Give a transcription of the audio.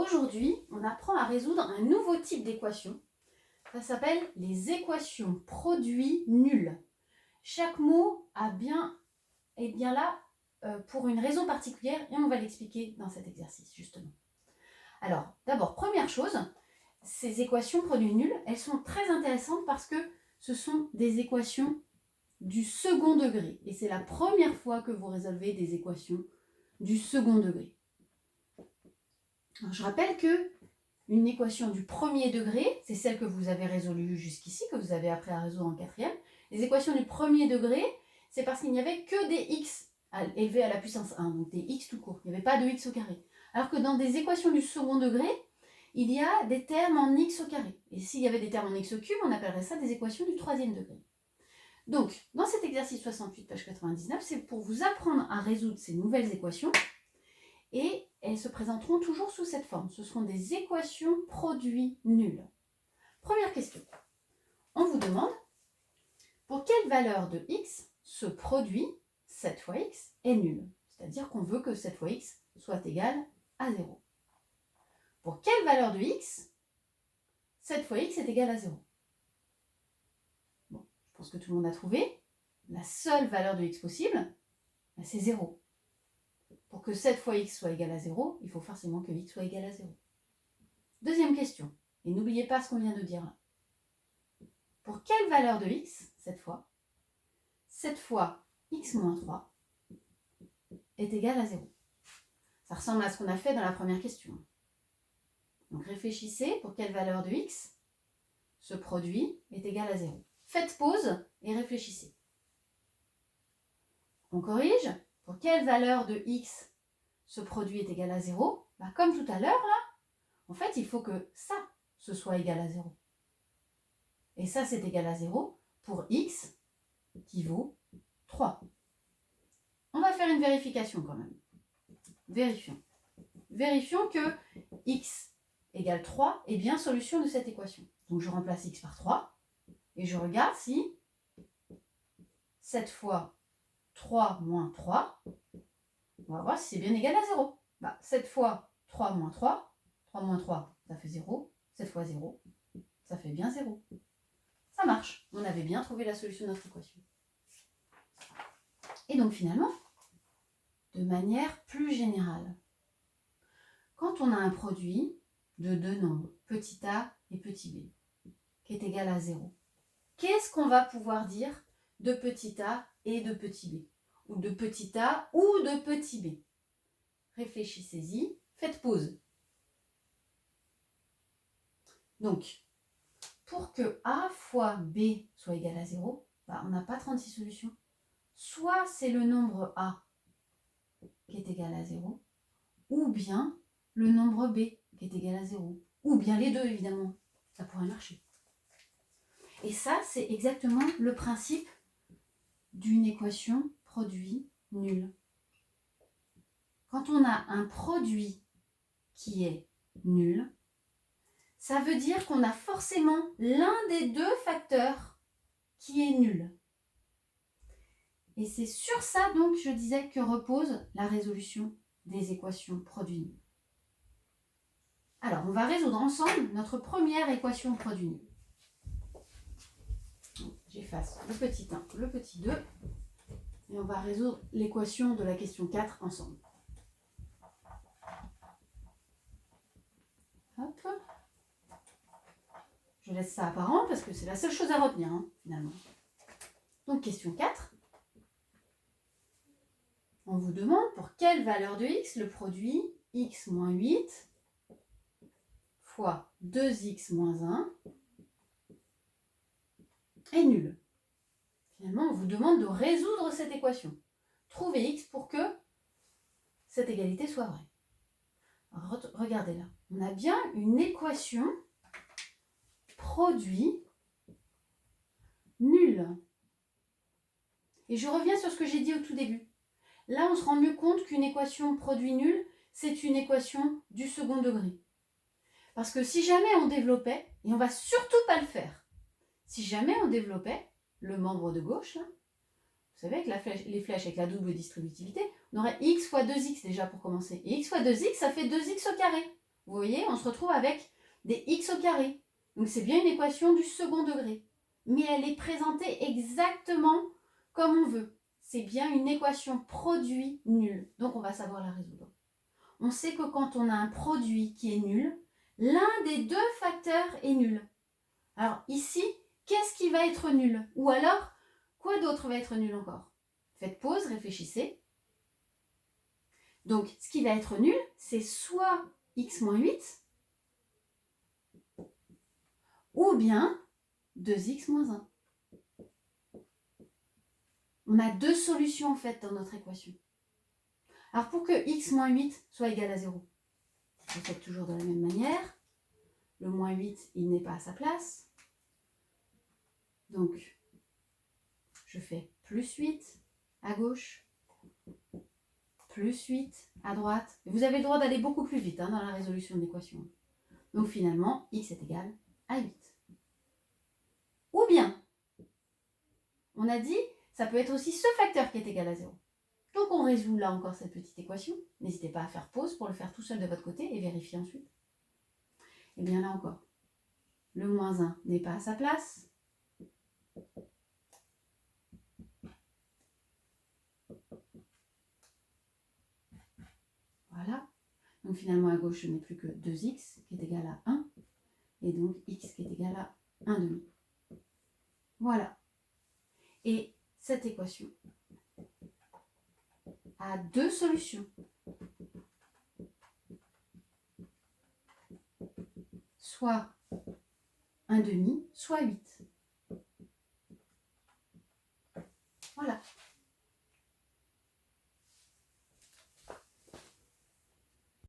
Aujourd'hui, on apprend à résoudre un nouveau type d'équation. Ça s'appelle les équations produits nuls. Chaque mot est bien là pour une raison particulière et on va l'expliquer dans cet exercice justement. Alors, d'abord, première chose, ces équations produits nuls, elles sont très intéressantes parce que ce sont des équations du second degré. Et c'est la première fois que vous résolvez des équations du second degré. Alors, je rappelle que une équation du premier degré, c'est celle que vous avez résolue jusqu'ici, que vous avez appris à résoudre en quatrième. Les équations du premier degré, c'est parce qu'il n'y avait que des x élevés à la puissance 1, donc des x tout court. Il n'y avait pas de x au carré. Alors que dans des équations du second degré, il y a des termes en x au carré. Et s'il y avait des termes en x au cube, on appellerait ça des équations du troisième degré. Donc, dans cet exercice 68, page 99, c'est pour vous apprendre à résoudre ces nouvelles équations. Et elles se présenteront toujours sous cette forme. Ce seront des équations produits nuls. Première question. On vous demande pour quelle valeur de x ce produit 7 fois x est nul. C'est-à-dire qu'on veut que 7 fois x soit égal à 0. Pour quelle valeur de x 7 fois x est égal à 0. Bon, je pense que tout le monde a trouvé. La seule valeur de x possible, c'est 0. Pour que 7 fois x soit égal à 0, il faut forcément que x soit égal à 0. Deuxième question, et n'oubliez pas ce qu'on vient de dire là. Pour quelle valeur de x, cette fois 7 fois x moins 3 est égal à 0. Ça ressemble à ce qu'on a fait dans la première question. Donc réfléchissez, pour quelle valeur de x ce produit est égal à 0. Faites pause et réfléchissez. On corrige. Pour quelle valeur de x ce produit est égal à 0 ? Comme tout à l'heure, là, en fait, il faut que ça, ce soit égal à 0. Et ça, c'est égal à 0 pour x qui vaut 3. On va faire une vérification quand même. Vérifions. Vérifions que x égale 3 est bien solution de cette équation. Donc, je remplace x par 3 et je regarde si 7 fois 3 moins 3, on va voir si c'est bien égal à 0. 7 fois 3 moins 3, 3 moins 3, ça fait 0. 7 fois 0, ça fait bien 0. Ça marche. On avait bien trouvé la solution de notre équation. Et donc finalement, de manière plus générale, quand on a un produit de deux nombres, petit a et petit b, qui est égal à 0, qu'est-ce qu'on va pouvoir dire de petit a et de petit b ? Ou de petit a ou de petit b. Réfléchissez-y, faites pause. Donc, pour que a fois b soit égal à 0, on n'a pas 36 solutions. Soit c'est le nombre a qui est égal à 0, ou bien le nombre b qui est égal à 0, ou bien les deux évidemment. Ça pourrait marcher. Et ça, c'est exactement le principe d'une équation produit nul. Quand on a un produit qui est nul, ça veut dire qu'on a forcément l'un des deux facteurs qui est nul. Et c'est sur ça, donc, je disais que repose la résolution des équations produits nuls. Alors, on va résoudre ensemble notre première équation produit nul. J'efface le petit 1, le petit 2, et on va résoudre l'équation de la question 4 ensemble. Hop. Je laisse ça apparent parce que c'est la seule chose à retenir, finalement. Donc, question 4. On vous demande pour quelle valeur de x le produit x moins 8 fois 2x moins 1 est nul. Finalement, on vous demande de résoudre cette équation. Trouvez x pour que cette égalité soit vraie. Alors, regardez là. On a bien une équation produit nul. Et je reviens sur ce que j'ai dit au tout début. Là, on se rend mieux compte qu'une équation produit nul, c'est une équation du second degré. Parce que si jamais on développait, et on va surtout pas le faire, si jamais on développait le membre de gauche, là, vous savez, avec les flèches avec la double distributivité, on aurait x fois 2x déjà pour commencer. Et x fois 2x, ça fait 2x au carré. vous voyez, on se retrouve avec des x au carré. Donc c'est bien une équation du second degré. Mais elle est présentée exactement comme on veut. C'est bien une équation produit nul. Donc on va savoir la résoudre. On sait que quand on a un produit qui est nul, l'un des deux facteurs est nul. Alors ici, qu'est-ce qui va être nul? Ou alors, quoi d'autre va être nul encore? Faites pause, réfléchissez. Donc, ce qui va être nul, c'est soit x moins 8, ou bien 2x moins 1. On a deux solutions en fait dans notre équation. Alors, pour que x moins 8 soit égal à 0, vous faites toujours de la même manière. Le moins 8, il n'est pas à sa place. Donc, je fais plus 8 à gauche, plus 8 à droite. Vous avez le droit d'aller beaucoup plus vite dans la résolution de l'équation. Donc finalement, x est égal à 8. Ou bien, on a dit, ça peut être aussi ce facteur qui est égal à 0. Donc on résout là encore cette petite équation. N'hésitez pas à faire pause pour le faire tout seul de votre côté et vérifier ensuite. Et bien là encore, le moins 1 n'est pas à sa place. Voilà. Donc finalement à gauche, je n'ai plus que 2x qui est égal à 1. Et donc x qui est égal à 1 demi. Voilà. Et cette équation a deux solutions. Soit 1 demi, soit 8.